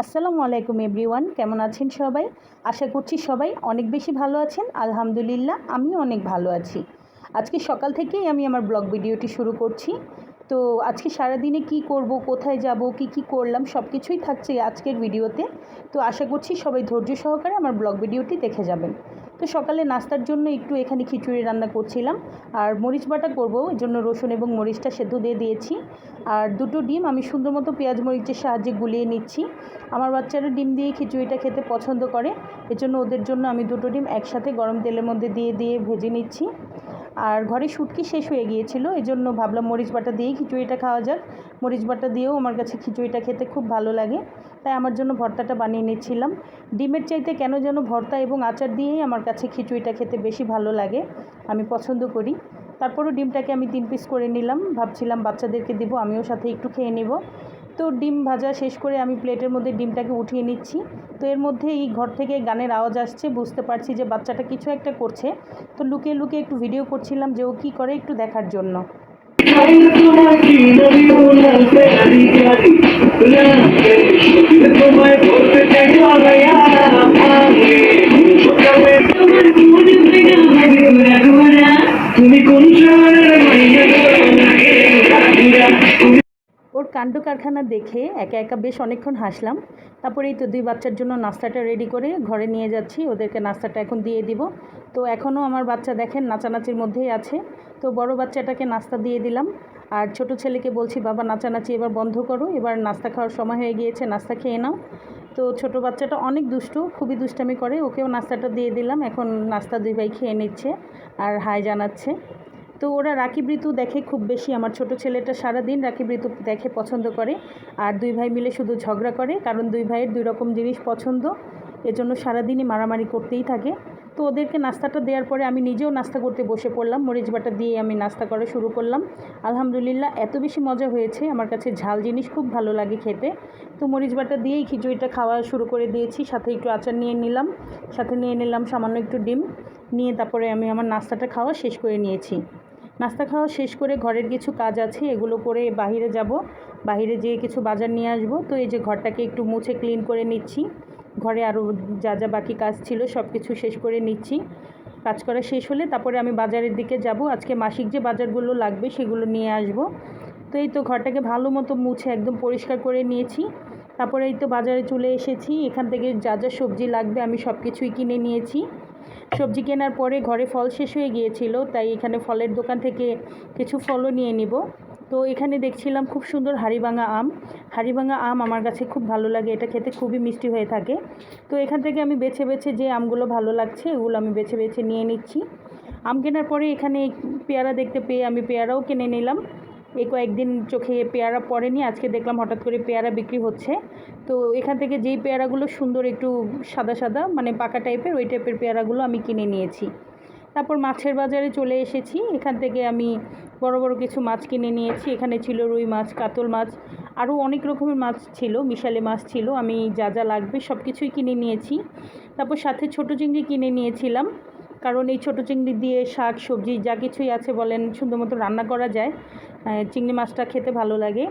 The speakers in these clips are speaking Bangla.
আসসালামু আলাইকুম এভরিওয়ান, কেমন আছেন সবাই? আশা করছি সবাই অনেক বেশি ভালো আছেন। আলহামদুলিল্লাহ আমিও অনেক ভালো আছি। আজকে সকাল থেকেই আমি আমার ব্লগ ভিডিওটি শুরু করছি। তো আজকে সারাদিনে কি করব, কোথায় যাব, কি করলাম সব কিছুই থাকছে আজকের ভিডিওতে। তো আশা করছি সবাই ধৈর্য সহকারে আমার ব্লগ ভিডিওটি দেখে যাবেন। তো সকালে নাস্তার জন্য একটু এখানে খিচুড়ি রান্না করছিলাম, আর মরিচ বাটা করবো, এর জন্য রসুন এবং মরিচটা সেদ্ধ দিয়ে দিয়েছি। আর দুটো ডিম আমি সুন্দর মতো পেঁয়াজ মরিচের সাহায্যে গুলিয়ে নিচ্ছি। আমার বাচ্চারা ডিম দিয়ে খিচুড়িটা খেতে পছন্দ করে, এজন্য ওদের জন্য আমি দুটো ডিম একসাথে গরম তেলের মধ্যে দিয়ে ভেজে নিচ্ছি। আর ঘরে শুটকি শেষ হয়ে গিয়েছিল, এজন্য ভাবলাম মরিচ বাটা দিয়েই খিচুড়িটা খাওয়া যাক। মরিচ বাটা দিয়েও আমার কাছে খিচুড়িটা খেতে খুব ভালো লাগে, তাই আমার জন্য ভর্তাটা বানিয়ে নিচ্ছিলাম। ডিমের চাইতে কেন যেন ভর্তা এবং আচার দিয়েই আমার কাছে খিচুড়িটা খেতে বেশি ভালো লাগে, আমি পছন্দ করি। তারপরও ডিমটাকে আমি 3 পিস করে নিলাম, ভাবছিলাম বাচ্চাদেরকে দিব, আমিও সাথে একটু খেয়ে নেব। তো ডিম ভাজা শেষ করে আমি প্লেটের মধ্যে ডিমটাকে উঠিয়ে নিচ্ছি। তো এর মধ্যে এই ঘর থেকে গানের আওয়াজ আসছে, বুঝতে পারছি যে বাচ্চাটা কিছু একটা করছে। তো লুকিয়ে লুকিয়ে একটু ভিডিও করছিলাম যে ও কী করে একটু দেখার জন্য। ওর কাণ্ড কারখানা দেখে একা একা বেশ অনেকক্ষণ হাসলাম। তারপরে এই তো 2 বাচ্চার জন্য নাস্তাটা রেডি করে ঘরে নিয়ে যাচ্ছি, ওদেরকে নাস্তাটা এখন দিয়ে দিব। তো এখনও আমার বাচ্চা দেখেন নাচানাচির মধ্যেই আছে। তো বড় বাচ্চাটাকে নাস্তা দিয়ে দিলাম, আর ছোট ছেলেকে বলছি বাবা নাচানাচি এবার বন্ধ করো, এবার নাস্তা খাওয়ার সময় হয়ে গিয়েছে, নাস্তা খেয়ে নাও। তো ছোট বাচ্চাটা অনেক দুষ্টু, খুবই দুষ্টামি করে, ওকেও নাস্তাটা দিয়ে দিলাম। এখন নাস্তা 2 ভাই খেয়ে নিচ্ছে আর হাই জানাচ্ছে। তো ওরা রাকিব ঋতু দেখে খুব বেশি, আমার ছোট ছেলেটা সারাদিন রাকিব ঋতু দেখে পছন্দ করে। আর 2 ভাই মিলে শুধু ঝগড়া করে, কারণ 2 ভাইয়ের 2 রকম জিনিস পছন্দ, এজন্য সারাদিনই মারামারি করতেই থাকে। তো ওদেরকে নাস্তাটা দেওয়ার পরে আমি নিজেও নাস্তা করতে বসে পড়লাম, মরিচ বাটা দিয়ে আমি নাস্তা করা শুরু করলাম। আলহামদুলিল্লাহ এত বেশি মজা হয়েছে, আমার কাছে ঝাল জিনিস খুব ভালো লাগে খেতে। তো মরিচ বাটা দিয়েই খিচুড়িটা খাওয়া শুরু করে দিয়েছি, সাথে একটু আচার নিয়ে নিলাম, সাথে নিয়ে নিলাম সামান্য একটু ডিম নিয়ে, তারপরে আমি আমার নাস্তাটা খাওয়া শেষ করে নিয়েছি। নাস্তা খাওয়া শেষ করে ঘরের কিছু কাজ আছে, এগুলো করে বাইরে যাব, বাইরে যেয়ে কিছু বাজার নিয়ে আসব। তো এই যে ঘরটাকে একটু মুছে ক্লিন করে নিচ্ছি, ঘরে আরও যা যা বাকি কাজ ছিল সব কিছু শেষ করে নিচ্ছি। কাজ করা শেষ হলে তারপরে আমি বাজারের দিকে যাব, আজকে মাসিক যে বাজারগুলো লাগবে সেগুলো নিয়ে আসব। তো এই তো ঘরটাকে ভালো মতো মুছে একদম পরিষ্কার করে নিয়েছি। তারপরে এই তো বাজারে চলে এসেছি, এখান থেকে যা যা সবজি লাগবে আমি সব কিছুই কিনে নিয়েছি। সবজি কেনার পরে ঘরে ফল শেষ হয়ে গিয়েছিল, তাই এখানে ফলের দোকান থেকে কিছু ফলও নিয়ে নিব। তো এখানে দেখছিলাম খুব সুন্দর হাড়িভাঙা আম। হাড়িভাঙা আম আমার কাছে খুব ভালো লাগে, এটা খেতে খুবই মিষ্টি হয়ে থাকে। তো এখান থেকে আমি বেছে বেছে যে আমগুলো ভালো লাগছে ওগুলো আমি বেছে বেছে নিয়ে নিচ্ছি। আম কেনার পরে এখানে পেয়ারা দেখতে পেয়ে আমি পেয়ারাও কিনে নিলাম। এই কয়েকদিন চোখে পেয়ারা পড়েনি, আজকে দেখলাম হঠাৎ করে পেয়ারা বিক্রি হচ্ছে। তো এখান থেকে যেই পেয়ারাগুলো সুন্দর একটু সাদা সাদা মানে পাকা টাইপের, ওই টাইপের পেয়ারাগুলো আমি কিনে নিয়েছি। তারপর মাছের বাজারে চলে এসেছি, এখান থেকে আমি বড় বড় কিছু মাছ কিনে নিয়েছি। এখানে ছিল রুই মাছ, কাতল মাছ, আরও অনেক রকমের মাছ ছিল, মিশালে মাছ ছিল। আমি যা যা লাগবে সব কিছুই কিনে নিয়েছি। তারপর সাথে ছোটো চিংড়ি কিনে নিয়েছিলাম, কারণ এই ছোটো চিংড়ি দিয়ে শাক সবজি যা কিছুই আছে বলেন সুন্দর মতো রান্না করা যায়, চিংড়ি মাছটা খেতে ভালো লাগে।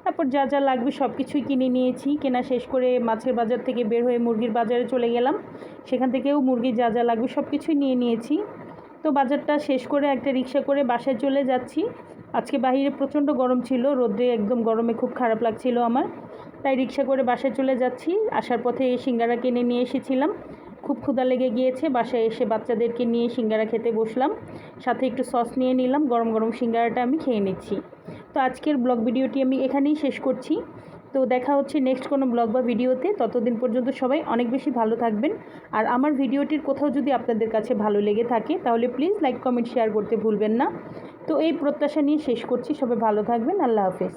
তারপর যা যা লাগবে সব কিছুই কিনে নিয়েছি। কেনা শেষ করে মাছের বাজার থেকে বের হয়ে মুরগির বাজারে চলে গেলাম, সেখান থেকেও মুরগির যা যা লাগবে সব কিছুই নিয়ে নিয়েছি। তো বাজারটা শেষ করে একটা রিক্সা করে বাসায় চলে যাচ্ছি। আজকে বাইরে প্রচণ্ড গরম ছিল, রোদে একদম গরমে খুব খারাপ লাগছিল আমার, তাই রিক্সা করে বাসায় চলে যাচ্ছি। আসার পথে সিঙ্গারা কিনে নিয়ে এসেছিলাম, খুব ক্ষুধা লেগে গিয়েছে, বাসায় এসে বাচ্চাদেরকে নিয়ে সিঙ্গারা খেতে বসলাম, সাথে একটু সস নিয়ে নিলাম, গরম গরম সিঙ্গারাটা আমি খেয়ে নিচ্ছি। তো আজকের ব্লগ ভিডিওটি আমি এখানেই শেষ করছি। তো দেখা হচ্ছে নেক্সট কোনো ব্লগ বা ভিডিওতে, ততদিন পর্যন্ত সবাই অনেক বেশি ভালো থাকবেন। আর আমার ভিডিওটির কোথাও যদি আপনাদের কাছে ভালো লেগে থাকে তাহলে প্লিজ লাইক কমেন্ট শেয়ার করতে ভুলবেন না। তো এই প্রত্যাশা নিয়ে শেষ করছি, সবাই ভালো থাকবেন, আল্লাহ হাফেজ।